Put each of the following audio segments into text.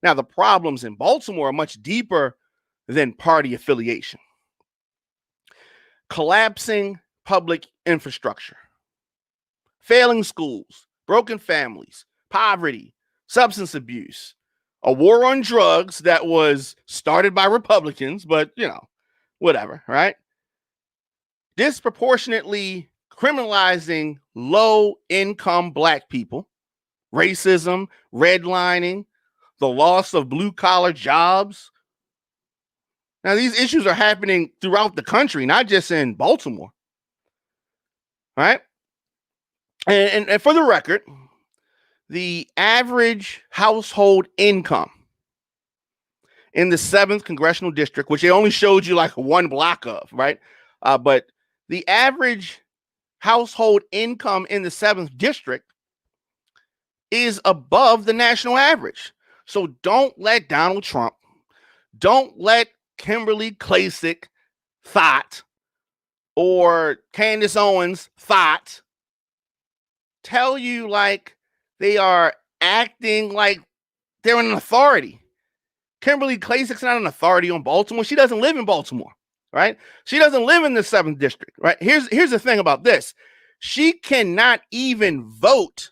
Now, the problems in Baltimore are much deeper than party affiliation. Collapsing public infrastructure, failing schools, broken families, poverty, substance abuse, a war on drugs that was started by Republicans, but, whatever, right? Disproportionately criminalizing low-income Black people, racism, redlining, the loss of blue-collar jobs. Now, these issues are happening throughout the country, not just in Baltimore, right? And for the record, the average household income in the 7th Congressional District, which they only showed you like one block of, right? But the average household income in the 7th District is above the national average. So don't let Donald Trump, don't let Kimberly Klacik thought or Candace Owens thought tell you like they are acting like they're an authority. Kimberly Klacik's not an authority on Baltimore. She doesn't live in Baltimore, right? She doesn't live in the 7th District, right? Here's the thing about this. She cannot even vote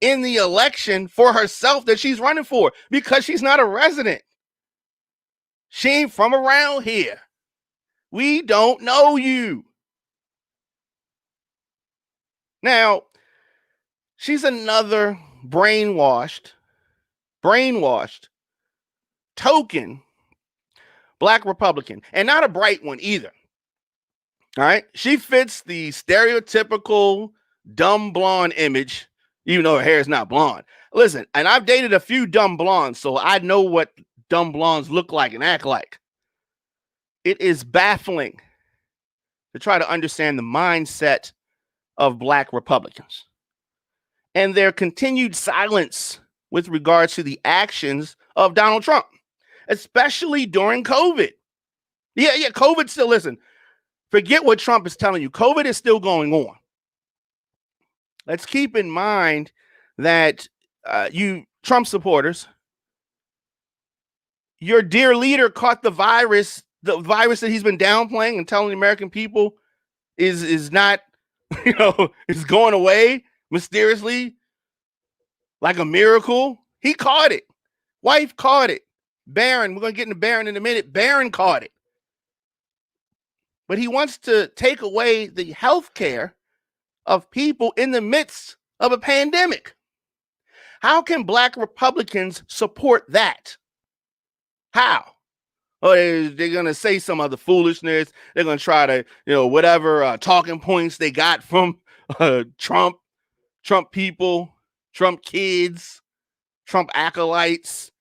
in the election for herself that she's running for because she's not a resident. She ain't from around here. We don't know you. Now, she's another brainwashed, token Black Republican, and not a bright one either. All right? She fits the stereotypical dumb blonde image, even though her hair is not blonde. Listen, and I've dated a few dumb blondes, so I know what dumb blondes look like and act like. It is baffling to try to understand the mindset of Black Republicans and their continued silence with regards to the actions of Donald Trump, especially during COVID. Yeah, COVID still, listen, forget what Trump is telling you. COVID is still going on. Let's keep in mind that you Trump supporters, your dear leader caught the virus that he's been downplaying and telling the American people is not, is going away mysteriously like a miracle. He caught it. Wife caught it. Barron, we're going to get into Barron in a minute. Barron caught it. But he wants to take away the health care of people in the midst of a pandemic. How can Black Republicans support that? How? Oh, they're going to say some other foolishness. They're going to try to, whatever talking points they got from Trump people, Trump kids, Trump acolytes.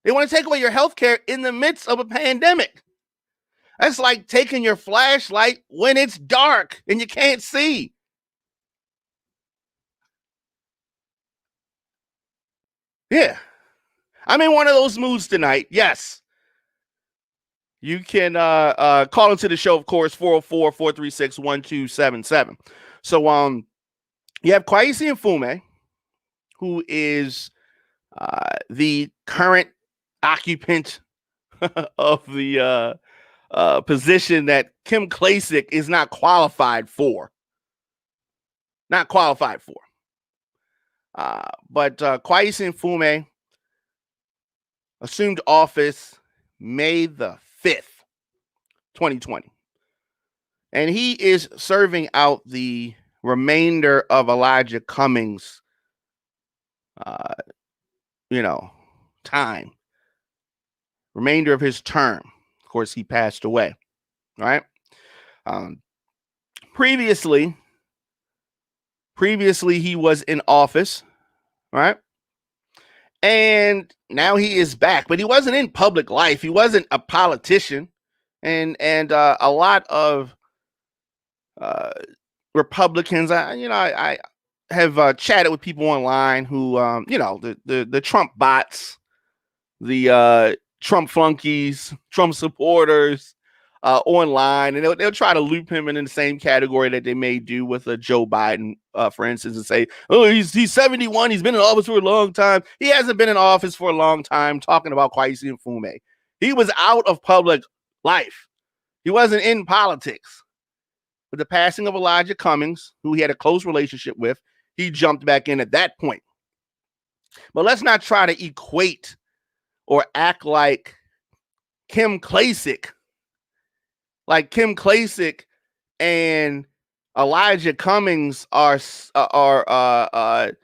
They want to take away your health care in the midst of a pandemic. That's like taking your flashlight when it's dark and you can't see. Yeah. I'm in one of those moods tonight. Yes. You can call into the show, of course, 404-436-1277. So you have Kweisi Mfune, who is the current occupant of the position that Kim Klacik is not qualified for. But Kweisi Mfune assumed office May the 5th, 2020. And he is serving out the remainder of Elijah Cummings' time. Remainder of his term. Of course, he passed away. Right? Previously he was in office, right? And now he is back, but he wasn't in public life. He wasn't a politician, and a lot of Republicans. I have chatted with people online who, the Trump bots, the Trump flunkies, Trump supporters. online, and they'll try to loop him in the same category that they may do with Joe Biden, for instance, and say, oh, he's 71, he's been in office for a long time. He hasn't been in office for a long time, talking about Kweisi Mfune. He was out of public life. He wasn't in politics. With the passing of Elijah Cummings, who he had a close relationship with, he jumped back in at that point. But let's not try to equate or act like Kim Klacik and Elijah Cummings are Kweisi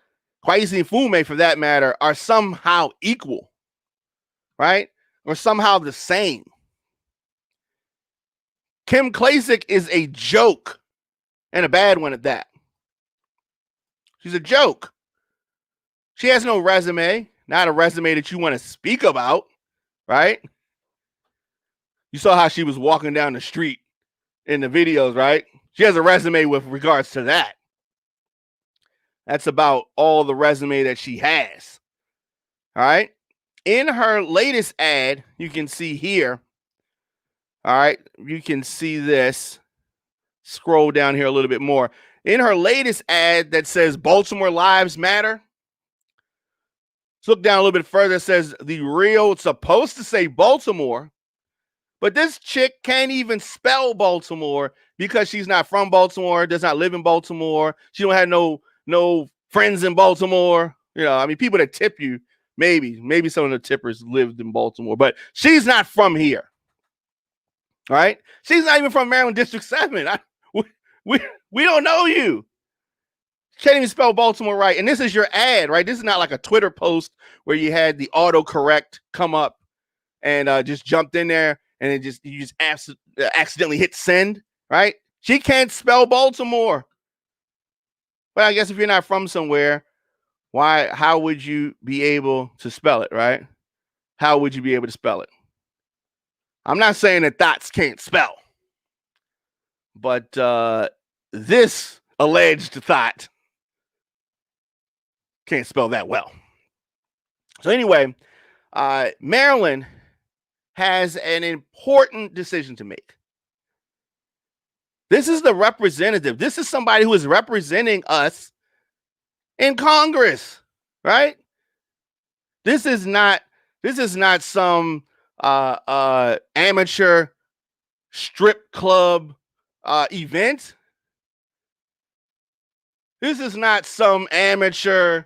Mfune, for that matter, are somehow equal, right? Or somehow the same. Kim Klacik is a joke, and a bad one at that. She's a joke. She has no resume, not a resume that you want to speak about, right? You saw how she was walking down the street in the videos, right? She has a resume with regards to that. That's about all the resume that she has. All right. In her latest ad, you can see here. All right. You can see this. Scroll down here a little bit more. In her latest ad that says Baltimore Lives Matter. Let's look down a little bit further. It says the real, it's supposed to say Baltimore, but this chick can't even spell Baltimore because she's not from Baltimore, does not live in Baltimore. She don't have no friends in Baltimore. You know, I mean, people that tip you, maybe some of the tippers lived in Baltimore, but she's not from here. All right? She's not even from Maryland District 7. We don't know you. Can't even spell Baltimore right. And this is your ad, right? This is not like a Twitter post where you had the autocorrect come up and just jumped in there and you just accidentally hit send, right? She can't spell Baltimore. But I guess if you're not from somewhere, how would you be able to spell it, right? How would you be able to spell it? I'm not saying that thoughts can't spell, but this alleged thought can't spell that well. So anyway, Maryland has an important decision to make. This is the representative. This is somebody who is representing us in Congress, right? This is not some amateur strip club event. This is not some amateur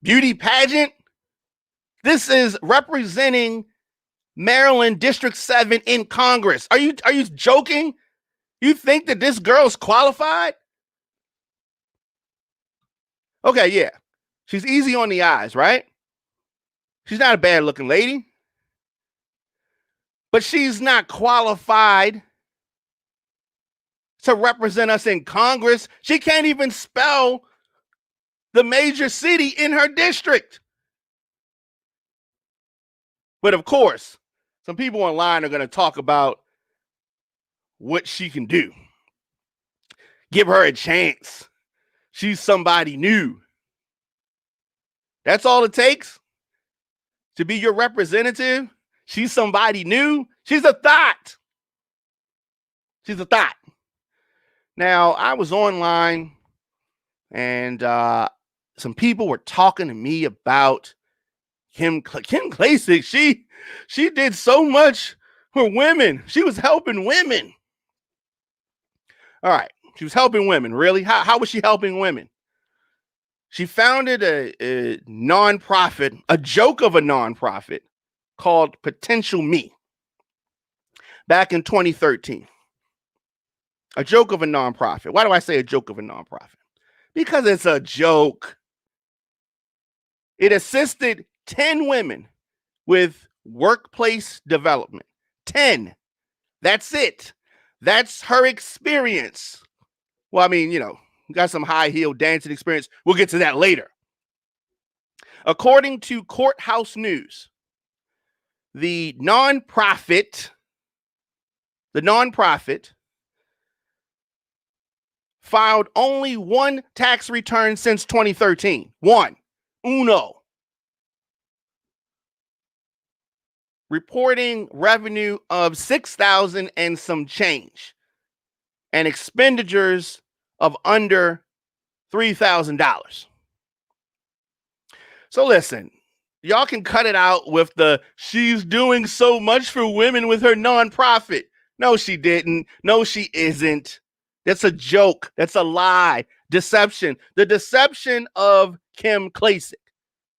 beauty pageant. This is representing Maryland District 7 in Congress. Are you joking? You think that this girl's qualified? Okay, yeah. She's easy on the eyes, right? She's not a bad looking lady. But she's not qualified to represent us in Congress. She can't even spell the major city in her district. But of course, some people online are going to talk about what she can do. Give her a chance. She's somebody new. That's all it takes to be your representative. She's somebody new. She's a thought. She's a thought. Now, I was online and some people were talking to me about Kim Klacik. She did so much for women. She was helping women. All right. She was helping women. Really? How was she helping women? She founded a nonprofit, a joke of a nonprofit called Potential Me back in 2013. A joke of a nonprofit. Why do I say a joke of a nonprofit? Because it's a joke. It assisted 10 women with workplace development. 10. That's it. That's her experience. Well, I mean, got some high heel dancing experience. We'll get to that later. According to Courthouse News, the nonprofit filed only one tax return since 2013. One. Uno. reporting revenue of $6,000 and some change and expenditures of under $3,000. So listen, y'all can cut it out with the she's doing so much for women with her nonprofit. No, she didn't. No, she isn't. That's a joke. That's a lie. Deception. The deception of Kim Klacik.